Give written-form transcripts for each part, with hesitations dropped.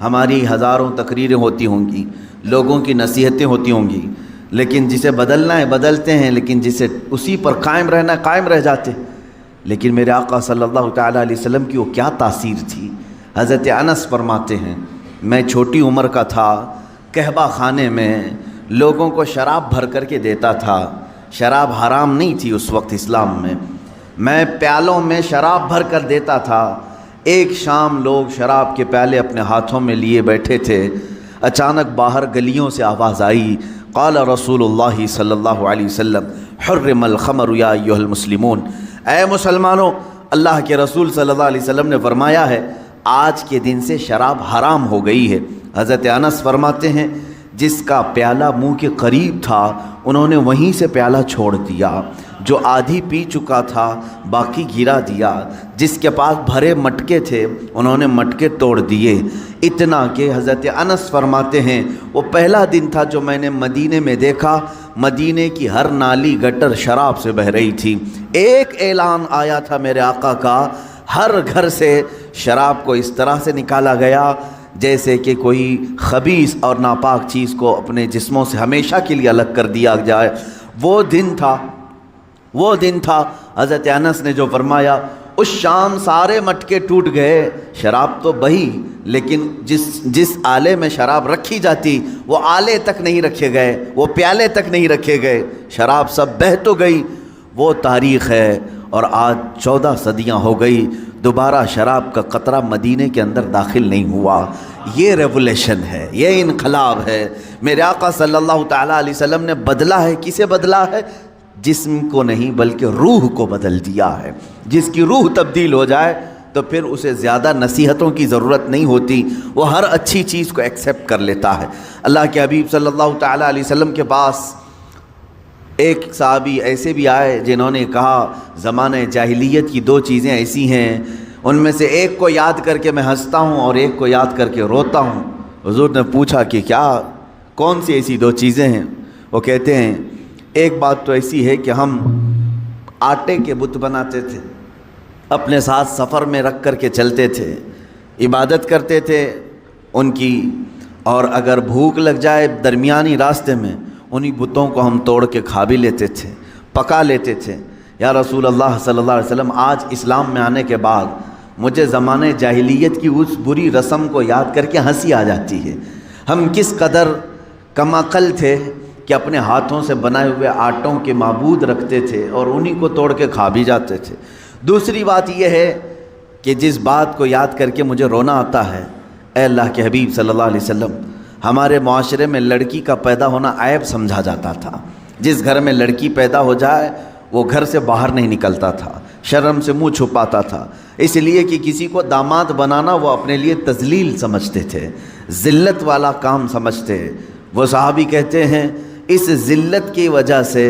ہماری ہزاروں تقریریں ہوتی ہوں گی، لوگوں کی نصیحتیں ہوتی ہوں گی، لیکن جسے بدلنا ہے بدلتے ہیں، لیکن جسے اسی پر قائم رہنا ہے قائم رہ جاتے۔ لیکن میرے آقا صلی اللہ تعالیٰ علیہ وسلم کی وہ کیا تاثیر تھی۔ حضرت انس فرماتے ہیں میں چھوٹی عمر کا تھا، قہبہ خانے میں لوگوں کو شراب بھر کر کے دیتا تھا۔ شراب حرام نہیں تھی اس وقت اسلام میں پیالوں میں شراب بھر کر دیتا تھا۔ ایک شام لوگ شراب کے پیالے اپنے ہاتھوں میں لیے بیٹھے تھے، اچانک باہر گلیوں سے آواز آئی، قال رسول اللہ صلی اللہ علیہ وسلم حرم الخمر یا ایھا المسلمون، اے مسلمانوں، اللہ کے رسول صلی اللہ علیہ وسلم نے فرمایا ہے آج کے دن سے شراب حرام ہو گئی ہے۔ حضرت انس فرماتے ہیں جس کا پیالہ منہ کے قریب تھا انہوں نے وہیں سے پیالہ چھوڑ دیا، جو آدھی پی چکا تھا باقی گرا دیا، جس کے پاس بھرے مٹکے تھے انہوں نے مٹکے توڑ دیے، اتنا کہ حضرت انس فرماتے ہیں وہ پہلا دن تھا جو میں نے مدینے میں دیکھا، مدینے کی ہر نالی گٹر شراب سے بہہ رہی تھی۔ ایک اعلان آیا تھا میرے آقا کا، ہر گھر سے شراب کو اس طرح سے نکالا گیا جیسے کہ کوئی خبیث اور ناپاک چیز کو اپنے جسموں سے ہمیشہ کے لیے الگ کر دیا جائے۔ وہ دن تھا حضرت انس نے جو فرمایا اس شام سارے مٹکے ٹوٹ گئے، شراب تو بہی لیکن جس آلے میں شراب رکھی جاتی وہ آلے تک نہیں رکھے گئے، وہ پیالے تک نہیں رکھے گئے، شراب سب بہہ تو گئی۔ وہ تاریخ ہے، اور آج 14 صدیاں ہو گئی دوبارہ شراب کا قطرہ مدینے کے اندر داخل نہیں ہوا۔ یہ ریولیشن ہے، یہ انقلاب ہے۔ میرے آقا صلی اللہ تعالیٰ علیہ وسلم نے بدلا ہے، کسے بدلا ہے؟ جسم کو نہیں بلکہ روح کو بدل دیا ہے۔ جس کی روح تبدیل ہو جائے تو پھر اسے زیادہ نصیحتوں کی ضرورت نہیں ہوتی، وہ ہر اچھی چیز کو ایکسیپٹ کر لیتا ہے۔ اللہ کے حبیب صلی اللہ تعالیٰ علیہ وسلم کے پاس ایک صحابی ایسے بھی آئے جنہوں نے کہا زمانہ جاہلیت کی 2 چیزیں ایسی ہیں، ان میں سے ایک کو یاد کر کے میں ہنستا ہوں اور ایک کو یاد کر کے روتا ہوں۔ حضور نے پوچھا کہ کون سی ایسی 2 چیزیں ہیں؟ وہ کہتے ہیں ایک بات تو ایسی ہے کہ ہم آٹے کے بت بناتے تھے، اپنے ساتھ سفر میں رکھ کر کے چلتے تھے، عبادت کرتے تھے ان کی، اور اگر بھوک لگ جائے درمیانی راستے میں انہی بتوں کو ہم توڑ کے کھا بھی لیتے تھے، پکا لیتے تھے۔ یا رسول اللہ صلی اللہ علیہ وسلم آج اسلام میں آنے کے بعد مجھے زمانے جاہلیت کی اس بری رسم کو یاد کر کے ہنسی آ جاتی ہے۔ ہم کس قدر کم عقل تھے کہ اپنے ہاتھوں سے بنائے ہوئے آٹوں کے معبود رکھتے تھے اور انہی کو توڑ کے کھا بھی جاتے تھے۔ دوسری بات یہ ہے کہ جس بات کو یاد کر کے مجھے رونا آتا ہے، اے اللہ کے حبیب صلی اللہ علیہ وسلم، ہمارے معاشرے میں لڑکی کا پیدا ہونا عیب سمجھا جاتا تھا۔ جس گھر میں لڑکی پیدا ہو جائے وہ گھر سے باہر نہیں نکلتا تھا، شرم سے منہ چھپاتا تھا، اس لیے کہ کسی کو داماد بنانا وہ اپنے لیے تذلیل سمجھتے تھے، ذلت والا کام سمجھتے۔ وہ صحابی کہتے ہیں اس ذلت کی وجہ سے،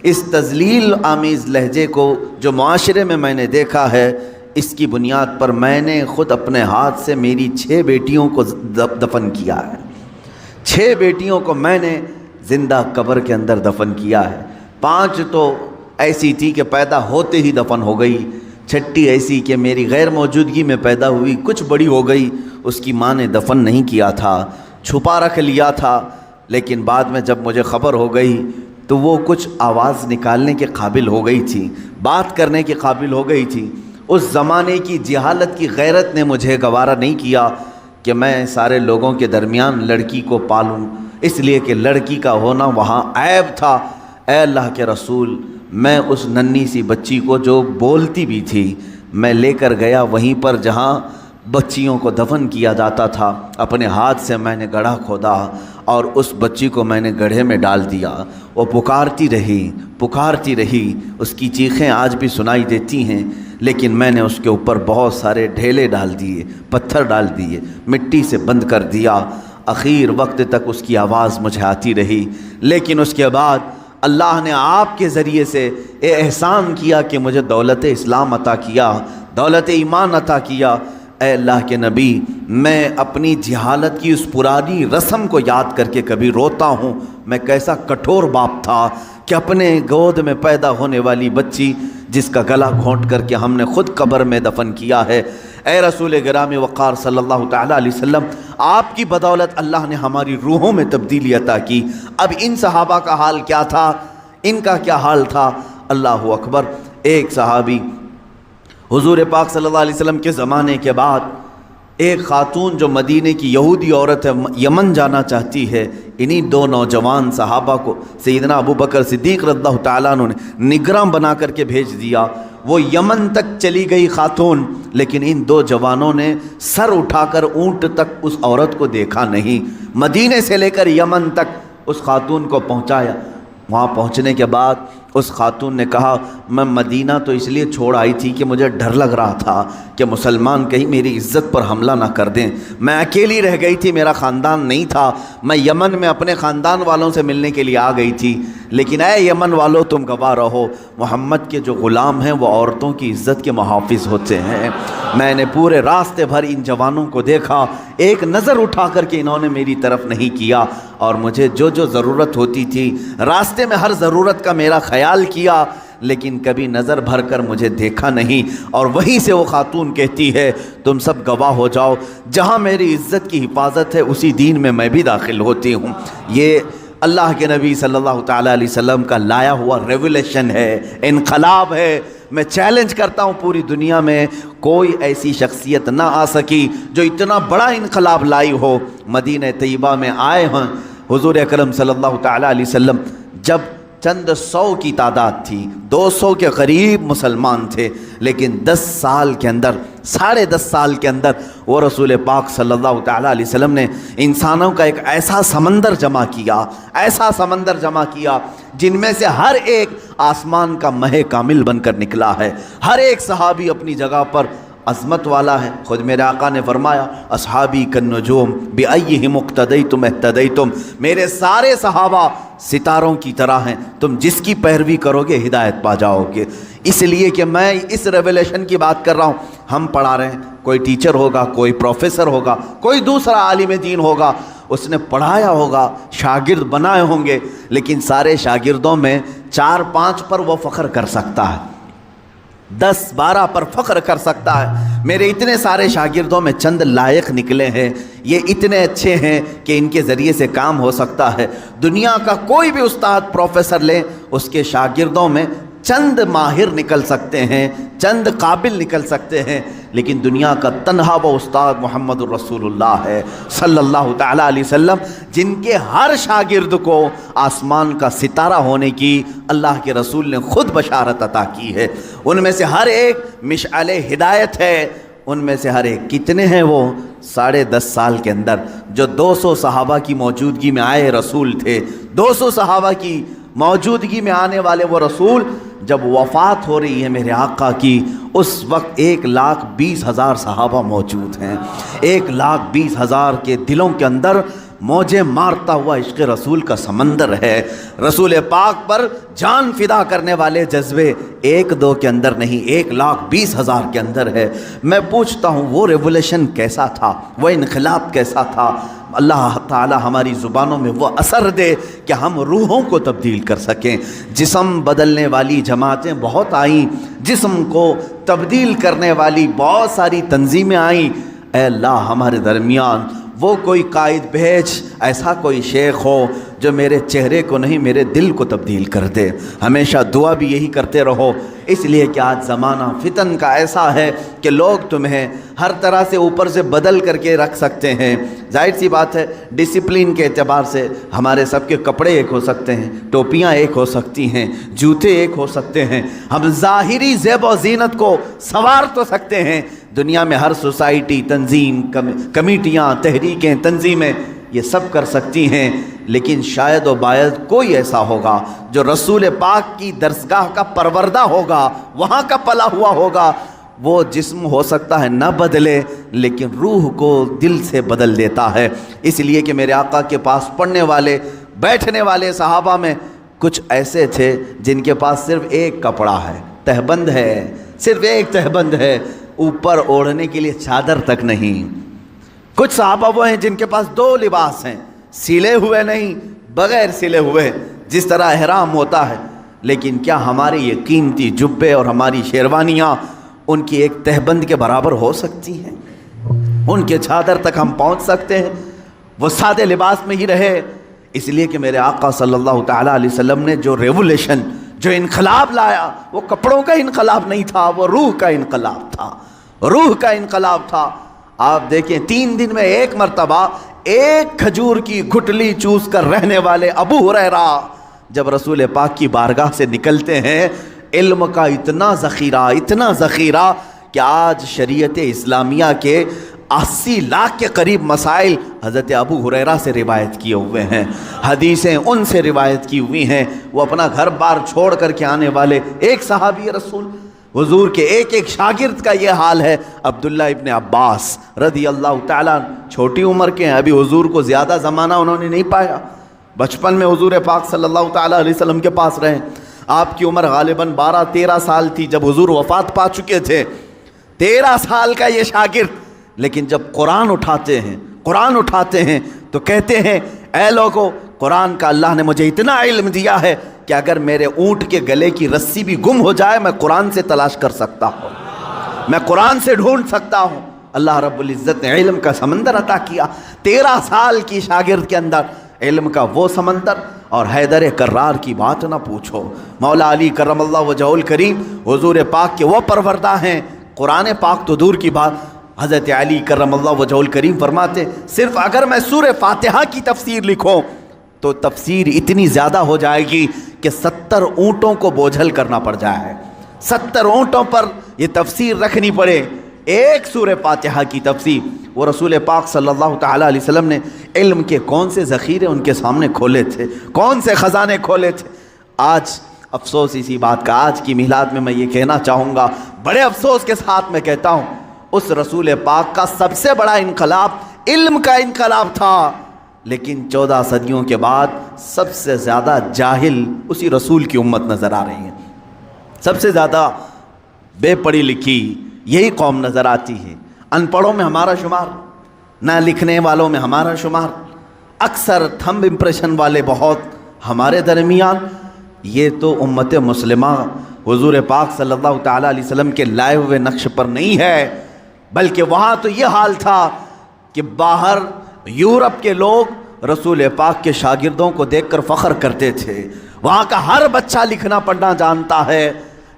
اس تذلیل آمیز لہجے کو جو معاشرے میں نے دیکھا ہے، اس کی بنیاد پر میں نے خود اپنے ہاتھ سے میری 6 بیٹیوں کو دفن کیا ہے۔ 6 بیٹیوں کو میں نے زندہ قبر کے اندر دفن کیا ہے۔ 5 تو ایسی تھی کہ پیدا ہوتے ہی دفن ہو گئی، 6ٹھی ایسی کہ میری غیر موجودگی میں پیدا ہوئی، کچھ بڑی ہو گئی، اس کی ماں نے دفن نہیں کیا تھا، چھپا رکھ لیا تھا، لیکن بعد میں جب مجھے خبر ہو گئی تو وہ کچھ آواز نکالنے کے قابل ہو گئی تھی، بات کرنے کے قابل ہو گئی تھی۔ اس زمانے کی جہالت کی غیرت نے مجھے گوارا نہیں کیا کہ میں سارے لوگوں کے درمیان لڑکی کو پالوں، اس لیے کہ لڑکی کا ہونا وہاں عیب تھا۔ اے اللہ کے رسول، میں اس ننھی سی بچی کو جو بولتی بھی تھی میں لے کر گیا وہیں پر جہاں بچیوں کو دفن کیا جاتا تھا، اپنے ہاتھ سے میں نے گڑھا کھودا اور اس بچی کو میں نے گڑھے میں ڈال دیا۔ وہ پکارتی رہی، اس کی چیخیں آج بھی سنائی دیتی ہیں، لیکن میں نے اس کے اوپر بہت سارے ڈھیلے ڈال دیے، پتھر ڈال دیے، مٹی سے بند کر دیا۔ اخیر وقت تک اس کی آواز مجھے آتی رہی، لیکن اس کے بعد اللہ نے آپ کے ذریعے سے احسان کیا کہ مجھے دولت اسلام عطا کیا، دولت ایمان عطا کیا۔ اے اللہ کے نبی، میں اپنی جہالت کی اس پرانی رسم کو یاد کر کے کبھی روتا ہوں، میں کیسا کٹھور باپ تھا کہ اپنے گود میں پیدا ہونے والی بچی جس کا گلا گھونٹ کر کے ہم نے خود قبر میں دفن کیا ہے، اے رسول گرامی وقار صلی اللہ تعالیٰ علیہ وسلم، آپ کی بدولت اللہ نے ہماری روحوں میں تبدیلی عطا کی۔ اب ان صحابہ کا حال کیا تھا، ان کا کیا حال تھا؟ اللہ اکبر۔ ایک صحابی حضور پاک صلی اللہ علیہ وسلم کے زمانے کے بعد ایک خاتون جو مدینے کی یہودی عورت ہے، یمن جانا چاہتی ہے، انہی دو نوجوان صحابہ کو سیدنا ابو بکر صدیق رضی اللہ تعالیٰ عنہ نے نگراں بنا کر کے بھیج دیا۔ وہ یمن تک چلی گئی خاتون، لیکن ان دو جوانوں نے سر اٹھا کر اونٹ تک اس عورت کو دیکھا نہیں۔ مدینے سے لے کر یمن تک اس خاتون کو پہنچایا۔ وہاں پہنچنے کے بعد اس خاتون نے کہا، میں مدینہ تو اس لیے چھوڑ آئی تھی کہ مجھے ڈر لگ رہا تھا کہ مسلمان کہیں میری عزت پر حملہ نہ کر دیں۔ میں اکیلی رہ گئی تھی، میرا خاندان نہیں تھا۔ میں یمن میں اپنے خاندان والوں سے ملنے کے لیے آ گئی تھی، لیکن اے یمن والوں تم گواہ رہو، محمد کے جو غلام ہیں وہ عورتوں کی عزت کے محافظ ہوتے ہیں۔ میں نے پورے راستے بھر ان جوانوں کو دیکھا، ایک نظر اٹھا کر کے انہوں نے میری طرف نہیں کیا، اور مجھے جو جو ضرورت ہوتی تھی راستے میں ہر ضرورت کا میرا خیال کیا، لیکن کبھی نظر بھر کر مجھے دیکھا نہیں۔ اور وہیں سے وہ خاتون کہتی ہے، تم سب گواہ ہو جاؤ، جہاں میری عزت کی حفاظت ہے اسی دین میں میں بھی داخل ہوتی ہوں۔ یہ اللہ کے نبی صلی اللہ تعالیٰ علیہ وسلم کا لایا ہوا ریولیشن ہے، انقلاب ہے۔ میں چیلنج کرتا ہوں، پوری دنیا میں کوئی ایسی شخصیت نہ آ سکی جو اتنا بڑا انقلاب لائی ہو۔ مدینہ طیبہ میں آئے ہیں حضور اکرم صلی اللہ تعالیٰ علیہ وسلم، جب چند سو کی تعداد تھی، 200 کے قریب مسلمان تھے، لیکن 10 سال کے اندر، 10.5 سال کے اندر وہ رسول پاک صلی اللہ تعالیٰ علیہ وسلم نے انسانوں کا ایک ایسا سمندر جمع کیا، ایسا سمندر جمع کیا جن میں سے ہر ایک آسمان کا مہ کامل بن کر نکلا ہے۔ ہر ایک صحابی اپنی جگہ پر عظمت والا ہے۔ خود میرے آقا نے فرمایا، اصحابی کالنجوم بأیہم اقتدیتم اہتدیتم، میرے سارے صحابہ ستاروں کی طرح ہیں، تم جس کی پیروی کرو گے ہدایت پا جاؤ گے۔ اس لیے کہ میں اس ریولیشن کی بات کر رہا ہوں، ہم پڑھا رہے ہیں، کوئی ٹیچر ہوگا، کوئی پروفیسر ہوگا، کوئی دوسرا عالم دین ہوگا، اس نے پڑھایا ہوگا، شاگرد بنائے ہوں گے، لیکن سارے شاگردوں میں 4-5 پر وہ فخر کر سکتا ہے، 10-12 پر فخر کر سکتا ہے۔ میرے اتنے سارے شاگردوں میں چند لائق نکلے ہیں، یہ اتنے اچھے ہیں کہ ان کے ذریعے سے کام ہو سکتا ہے۔ دنیا کا کوئی بھی استاد پروفیسر لے، اس کے شاگردوں میں چند ماہر نکل سکتے ہیں، چند قابل نکل سکتے ہیں، لیکن دنیا کا تنہا وہ استاد محمد الرسول اللہ ہے صلی اللہ تعالیٰ علیہ وسلم، جن کے ہر شاگرد کو آسمان کا ستارہ ہونے کی اللہ کے رسول نے خود بشارت عطا کی ہے۔ ان میں سے ہر ایک مشعل ہدایت ہے۔ ان میں سے ہر ایک کتنے ہیں؟ وہ 10.5 سال کے اندر جو 200 صحابہ کی موجودگی میں آئے رسول تھے، 200 صحابہ کی موجودگی میں آنے والے وہ رسول جب وفات ہو رہی ہے میرے آقا کی، اس وقت 1,20,000 صحابہ موجود ہیں۔ 1,20,000 کے دلوں کے اندر موجیں مارتا ہوا عشق رسول کا سمندر ہے۔ رسول پاک پر جان فدا کرنے والے جذبے 1-2 کے اندر نہیں، 1,20,000 کے اندر ہے۔ میں پوچھتا ہوں وہ ریولیشن کیسا تھا، وہ انقلاب کیسا تھا؟ اللہ تعالی ہماری زبانوں میں وہ اثر دے کہ ہم روحوں کو تبدیل کر سکیں۔ جسم بدلنے والی جماعتیں بہت آئیں، جسم کو تبدیل کرنے والی بہت ساری تنظیمیں آئیں۔ اے اللہ ہمارے درمیان وہ کوئی قائد بھیج، ایسا کوئی شیخ ہو جو میرے چہرے کو نہیں میرے دل کو تبدیل کر دے۔ ہمیشہ دعا بھی یہی کرتے رہو، اس لیے کہ آج زمانہ فتن کا ایسا ہے کہ لوگ تمہیں ہر طرح سے اوپر سے بدل کر کے رکھ سکتے ہیں۔ ظاہر سی بات ہے، ڈسپلن کے اعتبار سے ہمارے سب کے کپڑے ایک ہو سکتے ہیں، ٹوپیاں ایک ہو سکتی ہیں، جوتے ایک ہو سکتے ہیں، ہم ظاہری زیب و زینت کو سنوار تو سکتے ہیں۔ دنیا میں ہر سوسائٹی، تنظیم، کمیٹیاں، تحریکیں، تنظیمیں یہ سب کر سکتی ہیں، لیکن شاید و باید کوئی ایسا ہوگا جو رسول پاک کی درسگاہ کا پروردہ ہوگا، وہاں کا پلا ہوا ہوگا۔ وہ جسم ہو سکتا ہے نہ بدلے، لیکن روح کو دل سے بدل دیتا ہے۔ اس لیے کہ میرے آقا کے پاس پڑھنے والے، بیٹھنے والے صحابہ میں کچھ ایسے تھے جن کے پاس صرف ایک کپڑا ہے، تہبند ہے، صرف ایک تہبند ہے، اوپر اوڑھنے کے لیے چادر تک نہیں۔ کچھ صحابہ وہ ہیں جن کے پاس 2 لباس ہیں، سلے ہوئے نہیں، بغیر سلے ہوئے، جس طرح احرام ہوتا ہے۔ لیکن کیا ہمارے یہ قیمتی جبے اور ہماری شیروانیاں ان کی ایک تہبند کے برابر ہو سکتی ہیں؟ ان کے چادر تک ہم پہنچ سکتے ہیں؟ وہ سادے لباس میں ہی رہے، اس لیے کہ میرے آقا صلی اللہ تعالیٰ علیہ وسلم نے جو ریولیشن، جو انقلاب لایا، وہ کپڑوں کا انقلاب نہیں تھا، وہ روح کا انقلاب تھا، روح کا انقلاب تھا۔ آپ دیکھیں 3 دن میں ایک مرتبہ ایک کھجور کی گٹلی چوس کر رہنے والے ابو ہریرہ جب رسول پاک کی بارگاہ سے نکلتے ہیں، علم کا اتنا ذخیرہ کہ آج شریعت اسلامیہ کے 80 لاکھ کے قریب مسائل حضرت ابو ہریرہ سے روایت کیے ہوئے ہیں، حدیثیں ان سے روایت کی ہوئی ہیں۔ وہ اپنا گھر بار چھوڑ کر کے آنے والے ایک صحابی رسول، حضور کے ایک شاگرد کا یہ حال ہے۔ عبداللہ ابن عباس رضی اللہ تعالیٰ چھوٹی عمر کے ہیں، ابھی حضور کو زیادہ زمانہ انہوں نے نہیں پایا، بچپن میں حضور پاک صلی اللہ تعالیٰ علیہ وسلم کے پاس رہے۔ آپ کی عمر غالباً 12-13 سال تھی جب حضور وفات پا چکے تھے۔ 13 سال کا یہ شاگرد، لیکن جب قرآن اٹھاتے ہیں تو کہتے ہیں اے لوگو، قرآن کا اللہ نے مجھے اتنا علم دیا ہے کہ اگر میرے اونٹ کے گلے کی رسی بھی گم ہو جائے میں قرآن سے تلاش کر سکتا ہوں، میں قرآن سے ڈھونڈ سکتا ہوں۔ اللہ رب العزت نے علم کا سمندر عطا کیا۔ 13 سال کی شاگرد کے اندر علم کا وہ سمندر، اور حیدر کرار کی بات نہ پوچھو۔ مولا علی کرم اللہ وجہہ الکریم حضور پاک کے وہ پروردہ ہیں، قرآن پاک تو دور کی بات، حضرت علی کرم اللہ وجہہ الکریم فرماتے صرف اگر میں سورہ فاتحہ کی تفسیر لکھوں تو تفسیر اتنی زیادہ ہو جائے گی کہ 70 اونٹوں کو بوجھل کرنا پڑ جائے، 70 اونٹوں پر یہ تفسیر رکھنی پڑے، ایک سورہ فاتحہ کی تفسیر۔ وہ رسول پاک صلی اللہ تعالیٰ علیہ وسلم نے علم کے کون سے ذخیرے ان کے سامنے کھولے تھے، کون سے خزانے کھولے تھے۔ آج افسوس اسی بات کا، آج کی میلاد میں یہ کہنا چاہوں گا، بڑے افسوس کے ساتھ میں کہتا ہوں، اس رسول پاک کا سب سے بڑا انقلاب علم کا انقلاب تھا، لیکن 14 صدیوں کے بعد سب سے زیادہ جاہل اسی رسول کی امت نظر آ رہی ہے، سب سے زیادہ بے پڑھی لکھی یہی قوم نظر آتی ہے۔ ان پڑھوں میں ہمارا شمار، نہ لکھنے والوں میں ہمارا شمار، اکثر تھمب امپریشن والے بہت ہمارے درمیان۔ یہ تو امت مسلمہ حضور پاک صلی اللہ تعالیٰ علیہ وسلم کے لائے ہوئے نقش پر نہیں ہے، بلکہ وہاں تو یہ حال تھا کہ باہر یورپ کے لوگ رسول پاک کے شاگردوں کو دیکھ کر فخر کرتے تھے، وہاں کا ہر بچہ لکھنا پڑھنا جانتا ہے۔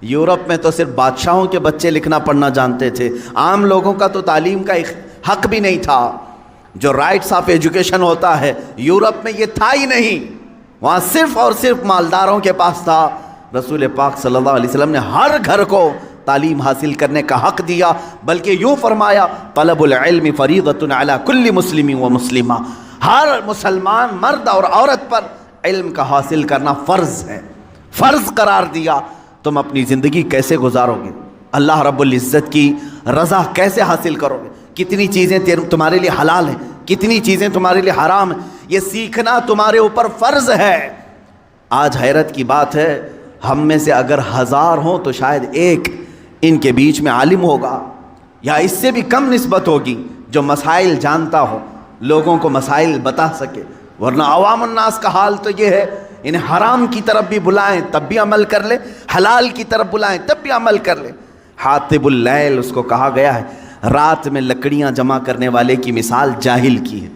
یورپ میں تو صرف بادشاہوں کے بچے لکھنا پڑھنا جانتے تھے، عام لوگوں کا تو تعلیم کا حق بھی نہیں تھا، جو رائٹس آف ایجوکیشن ہوتا ہے یورپ میں یہ تھا ہی نہیں، وہاں صرف اور صرف مالداروں کے پاس تھا۔ رسول پاک صلی اللہ علیہ وسلم نے ہر گھر کو تعلیم حاصل کرنے کا حق دیا، بلکہ یوں فرمایا طلب العلم فریضۃ علی کل مسلم و مسلمہ، ہر مسلمان مرد اور عورت پر علم کا حاصل کرنا فرض ہے، فرض قرار دیا۔ تم اپنی زندگی کیسے گزارو گے، اللہ رب العزت کی رضا کیسے حاصل کرو گے، کتنی چیزیں تمہارے لیے حلال ہیں، کتنی چیزیں تمہارے لیے حرام ہیں، یہ سیکھنا تمہارے اوپر فرض ہے۔ آج حیرت کی بات ہے، ہم میں سے اگر 1000 ہوں تو شاید ایک ان کے بیچ میں عالم ہوگا، یا اس سے بھی کم نسبت ہوگی، جو مسائل جانتا ہو، لوگوں کو مسائل بتا سکے، ورنہ عوام الناس کا حال تو یہ ہے، انہیں حرام کی طرف بھی بلائیں تب بھی عمل کر لے، حلال کی طرف بلائیں تب بھی عمل کر لے۔ حاطب اللیل اس کو کہا گیا ہے، رات میں لکڑیاں جمع کرنے والے کی مثال جاہل کی ہے،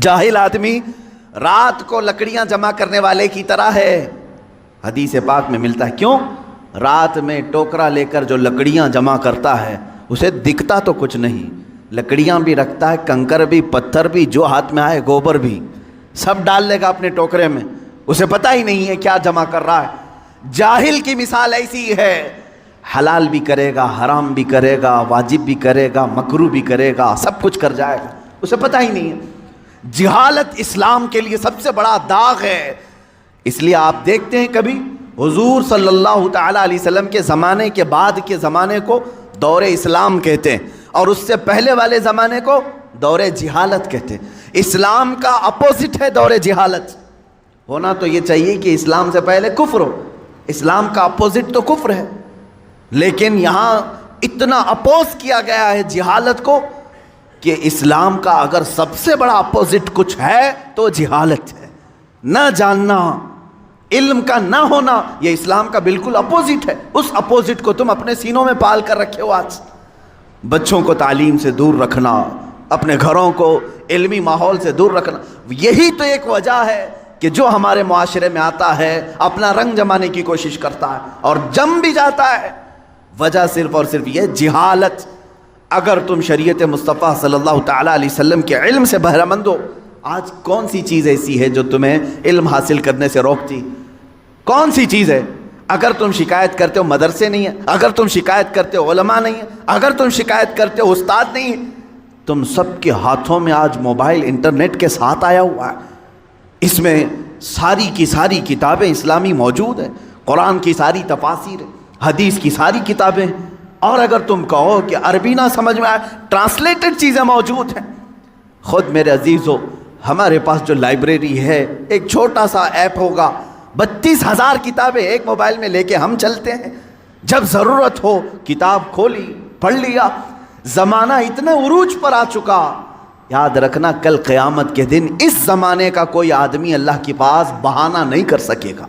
جاہل آدمی رات کو لکڑیاں جمع کرنے والے کی طرح ہے۔ حدیث پاک میں ملتا ہے، کیوں؟ رات میں ٹوکرا لے کر جو لکڑیاں جمع کرتا ہے اسے دکھتا تو کچھ نہیں، لکڑیاں بھی رکھتا ہے، کنکر بھی، پتھر بھی، جو ہاتھ میں آئے گوبر بھی، سب ڈال لے گا اپنے ٹوکرے میں، اسے پتہ ہی نہیں ہے کیا جمع کر رہا ہے۔ جاہل کی مثال ایسی ہے، حلال بھی کرے گا، حرام بھی کرے گا، واجب بھی کرے گا، مکروہ بھی کرے گا، سب کچھ کر جائے گا، اسے پتہ ہی نہیں ہے۔ جہالت اسلام کے لیے سب سے بڑا داغ ہے، اس لیے آپ دیکھتے ہیں کبھی حضور صلی اللہ تعالیٰ علیہ وسلم کے زمانے کے بعد کے زمانے کو دور اسلام کہتے ہیں، اور اس سے پہلے والے زمانے کو دور جہالت کہتے ہیں۔ اسلام کا اپوزٹ ہے دور جہالت، ہونا تو یہ چاہیے کہ اسلام سے پہلے کفر ہو، اسلام کا اپوزٹ تو کفر ہے، لیکن یہاں اتنا اپوز کیا گیا ہے جہالت کو کہ اسلام کا اگر سب سے بڑا اپوزٹ کچھ ہے تو جہالت ہے، نہ جاننا، علم کا نہ ہونا یہ اسلام کا بالکل اپوزٹ ہے. اس اپوزٹ کو تم اپنے سینوں میں پال کر رکھے ہو. آج بچوں کو تعلیم سے دور رکھنا، اپنے گھروں کو علمی ماحول سے دور رکھنا، یہی تو ایک وجہ ہے کہ جو ہمارے معاشرے میں آتا ہے اپنا رنگ جمانے کی کوشش کرتا ہے اور جم بھی جاتا ہے. وجہ صرف اور صرف یہ جہالت. اگر تم شریعت مصطفیٰ صلی اللہ تعالیٰ علیہ وسلم کے علم سے بہرہ مند ہو، آج کون سی چیز ایسی ہے جو تمہیں علم حاصل کرنے سے روکتی؟ کون سی چیز ہے؟ اگر تم شکایت کرتے ہو مدرسے نہیں ہیں، اگر تم شکایت کرتے ہو علماء نہیں ہیں، اگر تم شکایت کرتے ہو استاد نہیں ہیں، تم سب کے ہاتھوں میں آج موبائل انٹرنیٹ کے ساتھ آیا ہوا ہے. اس میں ساری کی ساری کتابیں اسلامی موجود ہیں، قرآن کی ساری تفاسیر ہیں، حدیث کی ساری کتابیں ہیں. اور اگر تم کہو کہ عربی نہ سمجھ میں آئے، ٹرانسلیٹڈ چیزیں موجود ہیں. خود میرے عزیزو، ہمارے پاس جو لائبریری ہے، ایک چھوٹا سا ایپ ہوگا، 32,000 کتابیں ایک موبائل میں لے کے ہم چلتے ہیں. جب ضرورت ہو کتاب کھولی، پڑھ لیا. زمانہ اتنا عروج پر آ چکا. یاد رکھنا کل قیامت کے دن اس زمانے کا کوئی آدمی اللہ کے پاس بہانہ نہیں کر سکے گا،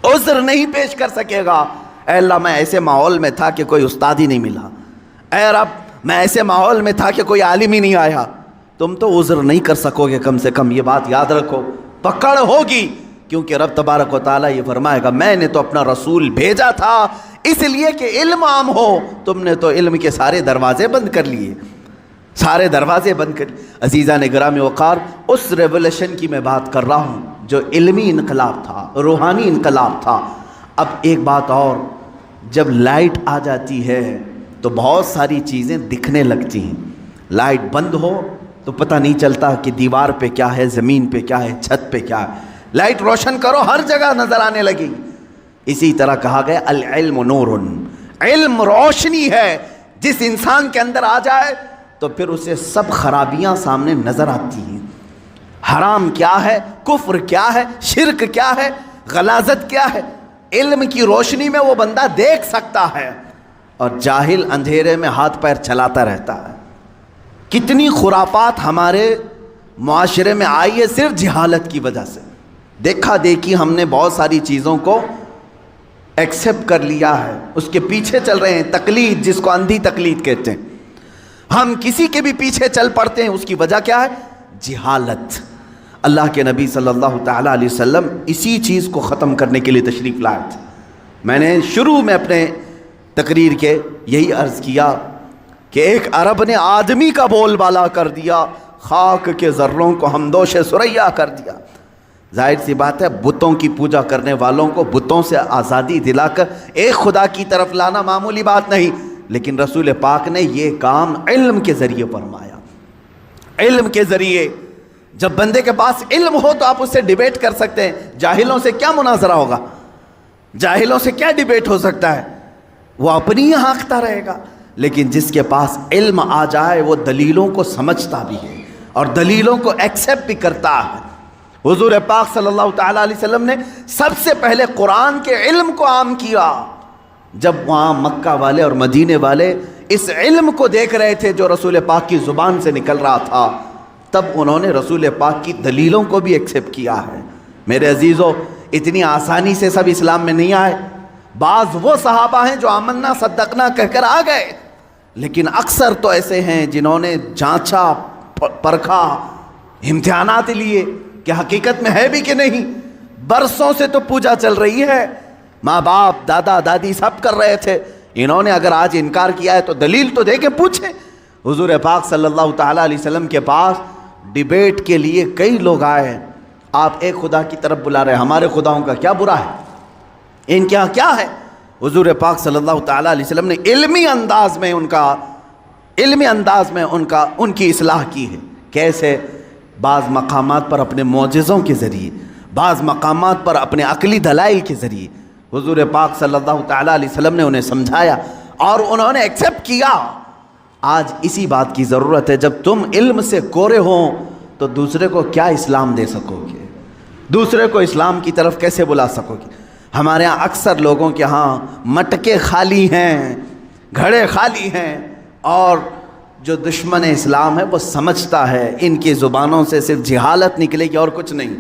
عذر نہیں پیش کر سکے گا. اے اللہ، میں ایسے ماحول میں تھا کہ کوئی استاد ہی نہیں ملا. اے رب، میں ایسے ماحول میں تھا کہ کوئی عالم ہی نہیں آیا. تم تو عذر نہیں کر سکو گے. کم سے کم یہ بات یاد رکھو، پکڑ ہوگی. کیونکہ رب تبارک و تعالیٰ یہ فرمائے گا، میں نے تو اپنا رسول بھیجا تھا اس لیے کہ علم عام ہو. تم نے تو علم کے سارے دروازے بند کر لیے، سارے دروازے بند کر لیے. عزیزان گرامی وقار، اس ریولوشن کی میں بات کر رہا ہوں جو علمی انقلاب تھا، روحانی انقلاب تھا. اب ایک بات اور، جب لائٹ آ جاتی ہے تو بہت ساری چیزیں دکھنے لگتی ہیں. لائٹ بند ہو تو پتہ نہیں چلتا کہ دیوار پہ کیا ہے، زمین پہ کیا ہے، چھت پہ کیا ہے. لائٹ روشن کرو، ہر جگہ نظر آنے لگی. اسی طرح کہا گیا العلم نور، علم روشنی ہے. جس انسان کے اندر آ جائے تو پھر اسے سب خرابیاں سامنے نظر آتی ہیں. حرام کیا ہے، کفر کیا ہے، شرک کیا ہے، غلاظت کیا ہے. علم کی روشنی میں وہ بندہ دیکھ سکتا ہے، اور جاہل اندھیرے میں ہاتھ پیر چلاتا رہتا ہے. کتنی خرافات ہمارے معاشرے میں آئی ہے صرف جہالت کی وجہ سے. دیکھا دیکھی ہم نے بہت ساری چیزوں کو ایکسیپٹ کر لیا ہے، اس کے پیچھے چل رہے ہیں. تقلید، جس کو اندھی تقلید کہتے ہیں. ہم کسی کے بھی پیچھے چل پڑتے ہیں. اس کی وجہ کیا ہے؟ جہالت. اللہ کے نبی صلی اللہ تعالیٰ علیہ وسلم اسی چیز کو ختم کرنے کے لیے تشریف لائے تھے. میں نے شروع میں اپنے تقریر کے یہی عرض کیا کہ ایک عرب نے آدمی کا بول بالا کر دیا، خاک کے ذروں کو ہمدوش ثریا کر دیا. ظاہر سی بات ہے، بتوں کی پوجا کرنے والوں کو بتوں سے آزادی دلا کر ایک خدا کی طرف لانا معمولی بات نہیں. لیکن رسول پاک نے یہ کام علم کے ذریعے فرمایا. علم کے ذریعے جب بندے کے پاس علم ہو تو آپ اس سے ڈیبیٹ کر سکتے ہیں. جاہلوں سے کیا مناظرہ ہوگا؟ جاہلوں سے کیا ڈیبیٹ ہو سکتا ہے؟ وہ اپنی ہی ہانکتا رہے گا. لیکن جس کے پاس علم آ جائے وہ دلیلوں کو سمجھتا بھی ہے اور دلیلوں کو ایکسیپٹ بھی کرتا ہے. حضور پاک صلی اللہ تعالیٰ علیہ وسلم نے سب سے پہلے قرآن کے علم کو عام کیا. جب وہاں مکہ والے اور مدینے والے اس علم کو دیکھ رہے تھے جو رسول پاک کی زبان سے نکل رہا تھا، تب انہوں نے رسول پاک کی دلیلوں کو بھی ایکسیپٹ کیا ہے. میرے عزیزو، اتنی آسانی سے سب اسلام میں نہیں آئے. بعض وہ صحابہ ہیں جو آمنا صدقنا کہہ کر آ گئے، لیکن اکثر تو ایسے ہیں جنہوں نے جانچا، پرکھا، امتحانات لیے کہ حقیقت میں ہے بھی کہ نہیں. برسوں سے تو پوجا چل رہی ہے، ماں باپ دادا دادی سب کر رہے تھے. انہوں نے اگر آج انکار کیا ہے تو دلیل تو دے کے پوچھیں. حضور پاک صلی اللہ تعالیٰ علیہ وسلم کے پاس ڈیبیٹ کے لیے کئی لوگ آئے. آپ ایک خدا کی طرف بلا رہے ہیں، ہمارے خداؤں کا کیا برا ہے، ان کے یہاں کیا ہے؟ حضور پاک صلی اللہ تعالیٰ علیہ وسلم نے علمی انداز میں ان کی اصلاح کی ہے. کیسے؟ بعض مقامات پر اپنے معجزوں کے ذریعے، بعض مقامات پر اپنے عقلی دلائل کے ذریعے حضور پاک صلی اللہ تعالیٰ علیہ وسلم نے انہیں سمجھایا اور انہوں نے ایکسیپٹ کیا. آج اسی بات کی ضرورت ہے. جب تم علم سے کورے ہو تو دوسرے کو کیا اسلام دے سکو گے؟ دوسرے کو اسلام کی طرف کیسے بلا سکو گے؟ ہمارے ہاں اکثر لوگوں کے ہاں مٹکے خالی ہیں، گھڑے خالی ہیں، اور جو دشمن اسلام ہے وہ سمجھتا ہے ان کی زبانوں سے صرف جہالت نکلے گی اور کچھ نہیں.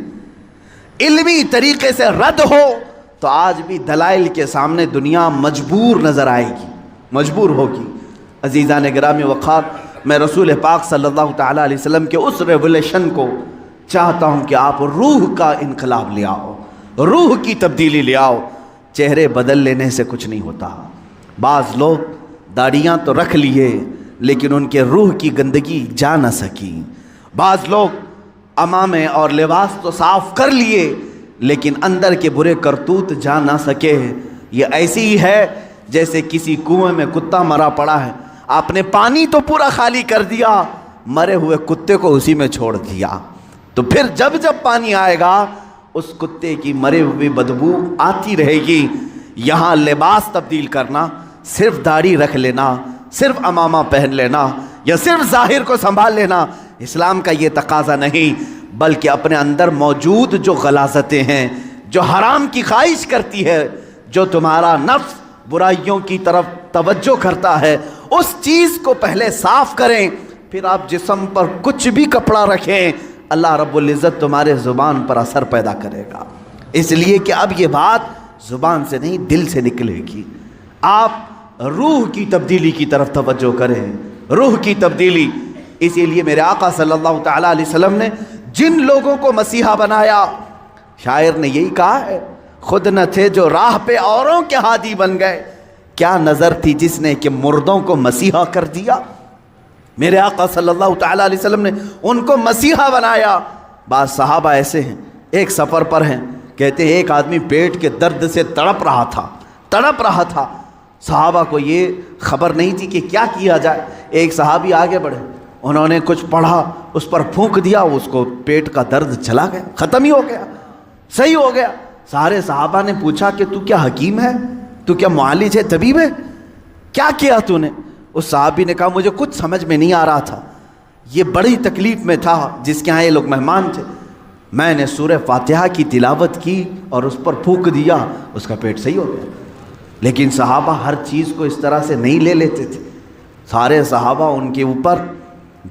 علمی طریقے سے رد ہو تو آج بھی دلائل کے سامنے دنیا مجبور نظر آئے گی، مجبور ہوگی۔ عزیزان گرامی وقار، میں رسول پاک صلی اللہ تعالیٰ علیہ وسلم کے اس ریولیشن کو چاہتا ہوں کہ آپ روح کا انقلاب لے آؤ، روح کی تبدیلی لے آؤ۔ چہرے بدل لینے سے کچھ نہیں ہوتا۔ بعض لوگ داڑیاں تو رکھ لیے لیکن ان کے روح کی گندگی جا نہ سکی۔ بعض لوگ عمامے اور لباس تو صاف کر لیے لیکن اندر کے برے کرتوت جا نہ سکے۔ یہ ایسی ہی ہے جیسے کسی کنویں میں کتا مرا پڑا ہے، آپ نے پانی تو پورا خالی کر دیا، مرے ہوئے کتے کو اسی میں چھوڑ دیا، تو پھر جب پانی آئے گا اس کتے کی مرے ہوئی بدبو آتی رہے گی۔ یہاں لباس تبدیل کرنا، صرف داڑھی رکھ لینا، صرف عمامہ پہن لینا یا صرف ظاہر کو سنبھال لینا اسلام کا یہ تقاضا نہیں، بلکہ اپنے اندر موجود جو غلاظتیں ہیں، جو حرام کی خواہش کرتی ہے، جو تمہارا نفس برائیوں کی طرف توجہ کرتا ہے، اس چیز کو پہلے صاف کریں، پھر آپ جسم پر کچھ بھی کپڑا رکھیں، اللہ رب العزت تمہارے زبان پر اثر پیدا کرے گا۔ اس لیے کہ اب یہ بات زبان سے نہیں دل سے نکلے گی۔ آپ روح کی تبدیلی کی طرف توجہ کریں، روح کی تبدیلی۔ اسی لیے میرے آقا صلی اللہ تعالیٰ علیہ وسلم نے جن لوگوں کو مسیحا بنایا، شاعر نے یہی کہا ہے، خود نہ تھے جو راہ پہ اوروں کے ہادی بن گئے، کیا نظر تھی جس نے کہ مردوں کو مسیحا کر دیا۔ میرے آقا صلی اللہ تعالیٰ علیہ وسلم نے ان کو مسیحا بنایا۔ بعض صحابہ ایسے ہیں، ایک سفر پر ہیں، کہتے ہیں ایک آدمی پیٹ کے درد سے تڑپ رہا تھا۔ صحابہ کو یہ خبر نہیں تھی کہ کیا کیا جائے۔ ایک صحابی آگے بڑھے، انہوں نے کچھ پڑھا، اس پر پھونک دیا، اس کو پیٹ کا درد چلا گیا، ختم ہی ہو گیا، صحیح ہو گیا۔ سارے صحابہ نے پوچھا کہ تو کیا حکیم ہے، تو کیا معالج ہے، طبیب ہے، کیا کیا تو نے؟ اس صحابی نے کہا مجھے کچھ سمجھ میں نہیں آ رہا تھا، یہ بڑی تکلیف میں تھا، جس کے ہاں یہ لوگ مہمان تھے، میں نے سورہ فاتحہ کی تلاوت کی اور اس پر پھونک دیا، اس کا پیٹ صحیح ہو گیا۔ لیکن صحابہ ہر چیز کو اس طرح سے نہیں لے لیتے تھے۔ سارے صحابہ ان کے اوپر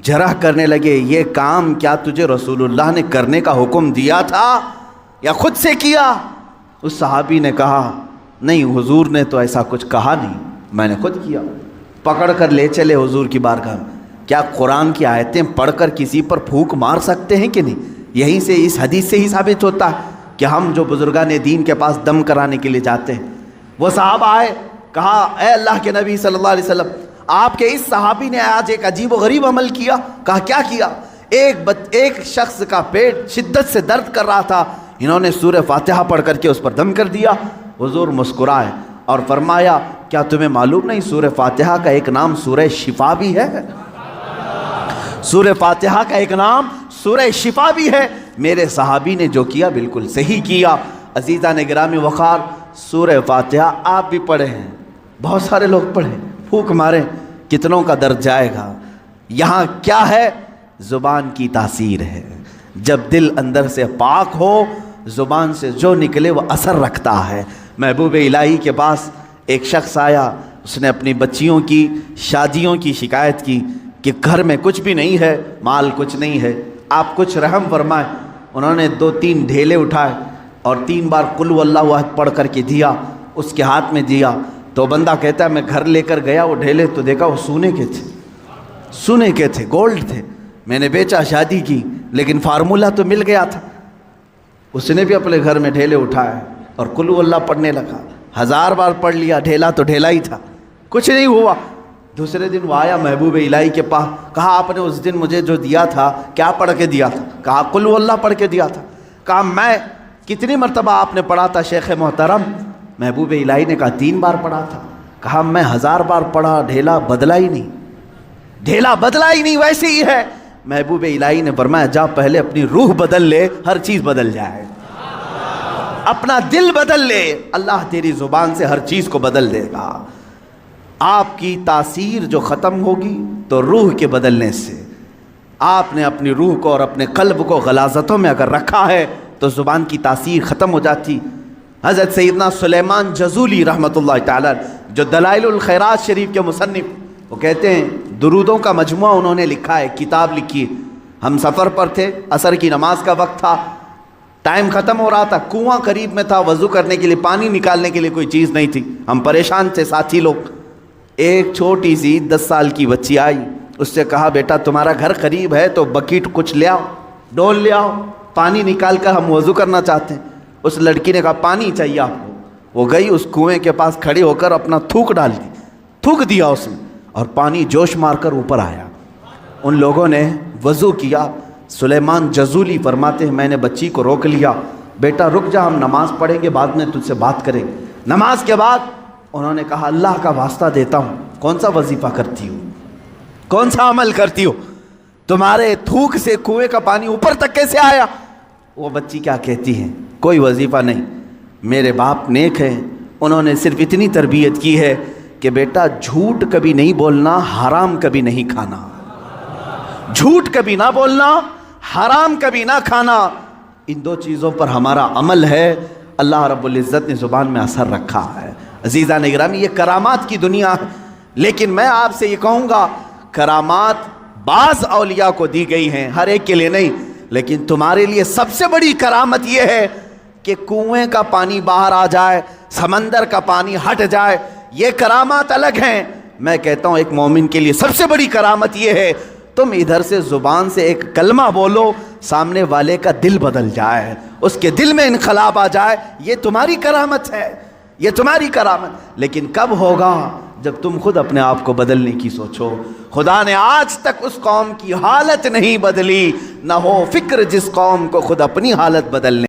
جرح کرنے لگے، یہ کام کیا تجھے رسول اللہ نے کرنے کا حکم دیا تھا یا خود سے کیا؟ اس صحابی نے کہا نہیں، حضور نے تو ایسا کچھ کہا نہیں، میں نے خود کیا۔ پکڑ کر لے چلے حضور کی بارگاہ میں۔ کیا قرآن کی آیتیں پڑھ کر کسی پر پھونک مار سکتے ہیں کہ نہیں؟ یہیں سے اس حدیث سے ہی ثابت ہوتا ہے کہ ہم جو بزرگان دین کے پاس دم کرانے کے لیے جاتے ہیں، وہ صحابہ آئے، کہا اے اللہ کے نبی صلی اللہ علیہ وسلم، آپ کے اس صحابی نے آج ایک عجیب و غریب عمل کیا۔ کہا کیا کیا؟ ایک شخص کا پیٹ شدت سے درد کر رہا تھا، انہوں نے سورہ فاتحہ پڑھ کر کے اس پر دم کر دیا۔ حضور مسکرائے اور فرمایا کیا تمہیں معلوم نہیں سورہ فاتحہ کا ایک نام سورہ شفا بھی ہے؟ سورہ فاتحہ کا ایک نام سورہ شفا بھی ہے۔ میرے صحابی نے جو کیا بالکل صحیح کیا۔ عزیزان گرامی وقار، سورہ فاتحہ آپ بھی پڑھے ہیں، بہت سارے لوگ پڑھیں، پھونک ماریں، کتنوں کا درد جائے گا۔ یہاں کیا ہے؟ زبان کی تاثیر ہے۔ جب دل اندر سے پاک ہو، زبان سے جو نکلے وہ اثر رکھتا ہے۔ محبوب الہی کے پاس ایک شخص آیا، اس نے اپنی بچیوں کی شادیوں کی شکایت کی کہ گھر میں کچھ بھی نہیں ہے، مال کچھ نہیں ہے، آپ کچھ رحم فرمائیں۔ انہوں نے 2-3 ڈھیلے اٹھائے اور 3 بار قل هو اللہ احد پڑھ کر کے دیا، اس کے ہاتھ میں دیا۔ تو بندہ کہتا ہے میں گھر لے کر گیا، وہ ڈھیلے تو دیکھا وہ سونے کے تھے، گولڈ تھے، میں نے بیچا، شادی کی، لیکن فارمولہ تو مل گیا تھا۔ اس نے بھی اپنے گھر میں ڈھیلے اٹھائے اور قل هو اللہ پڑھنے لگا، 1000 بار پڑھ لیا، ڈھیلا تو ڈھیلا ہی تھا، کچھ نہیں ہوا۔ دوسرے دن وہ آیا محبوب الہی کے پاس، کہا آپ نے اس دن مجھے جو دیا تھا کیا پڑھ کے دیا تھا؟ کہا قل هو اللہ پڑھ کے دیا تھا۔ کہا میں کتنی مرتبہ آپ نے پڑھا تھا شیخ محترم؟ محبوب الہی نے کہا 3 بار پڑھا تھا۔ کہا میں 1000 بار پڑھا، ڈھیلا بدلا ہی نہیں، ویسے ہی ہے۔ محبوب الہی نے فرمایا جا پہلے اپنی روح بدل لے، ہر چیز بدل جائے، اپنا دل بدل لے، اللہ تیری زبان سے ہر چیز کو بدل دے گا۔ آپ کی تاثیر جو ختم ہوگی تو روح کے بدلنے سے، آپ نے اپنی روح کو اور اپنے قلب کو غلاظتوں میں اگر رکھا ہے تو زبان کی تاثیر ختم ہو جاتی۔ حضرت سیدنا سلیمان جزولی رحمۃ اللہ تعالی جو دلائل الخیرات شریف کے مصنف، وہ کہتے ہیں درودوں کا مجموعہ انہوں نے لکھا ہے، کتاب لکھی ہے۔ ہم سفر پر تھے، عصر کی نماز کا وقت تھا، ٹائم ختم ہو رہا تھا، کنواں قریب میں تھا، وضو کرنے کے لیے پانی نکالنے کے لیے کوئی چیز نہیں تھی، ہم پریشان تھے ساتھی لوگ۔ ایک چھوٹی سی 10 سال کی بچی آئی، اس سے کہا بیٹا تمہارا گھر قریب ہے تو بکیٹ کچھ لے آؤ، ڈول لے آؤ، پانی نکال کر ہم وضو کرنا چاہتے ہیں۔ اس لڑکی نے کہا پانی چاہیے آپ کو، وہ گئی اس کنویں کے پاس کھڑی ہو کر اپنا تھوک ڈال دی، تھوک دیا اس میں، اور پانی جوش مار کر اوپر آیا۔ ان لوگوں نے وضو کیا۔ سلیمان جزولی فرماتے ہیں میں نے بچی کو روک لیا، بیٹا رک جا، ہم نماز پڑھیں گے، بعد میں تجھ سے بات کریں گے۔ نماز کے بعد انہوں نے کہا اللہ کا واسطہ دیتا ہوں، کون سا وظیفہ کرتی ہو، کون سا عمل کرتی ہو، تمہارے تھوک سے کنویں کا پانی اوپر تک کیسے آیا؟ وہ بچی کیا کہتی ہے، کوئی وظیفہ نہیں، میرے باپ نیک ہیں، انہوں نے صرف اتنی تربیت کی ہے کہ بیٹا جھوٹ کبھی نہیں بولنا، حرام کبھی نہیں کھانا، جھوٹ کبھی نہ بولنا، حرام کبھی نہ کھانا، ان دو چیزوں پر ہمارا عمل ہے۔ اللہ رب العزت نے زبان میں اثر رکھا ہے۔ عزیزان گرامی، یہ کرامات کی دنیا ہے، لیکن میں آپ سے یہ کہوں گا کرامات بعض اولیاء کو دی گئی ہیں، ہر ایک کے لیے نہیں، لیکن تمہارے لیے سب سے بڑی کرامت یہ ہے کہ کنویں کا پانی باہر آ جائے، سمندر کا پانی ہٹ جائے، یہ کرامات الگ ہیں۔ میں کہتا ہوں ایک مومن کے لیے سب سے بڑی کرامت یہ ہے تم ادھر سے زبان سے ایک کلمہ بولو، سامنے والے کا دل بدل جائے، اس کے دل میں انقلاب آ جائے، یہ تمہاری کرامت ہے، یہ تمہاری کرامت۔ لیکن کب ہوگا؟ جب تم خود اپنے آپ کو بدلنے کی سوچو۔ خدا نے آج تک اس قوم کی حالت نہیں بدلی، نہ ہو فکر جس قوم کو خود اپنی حالت بدلنے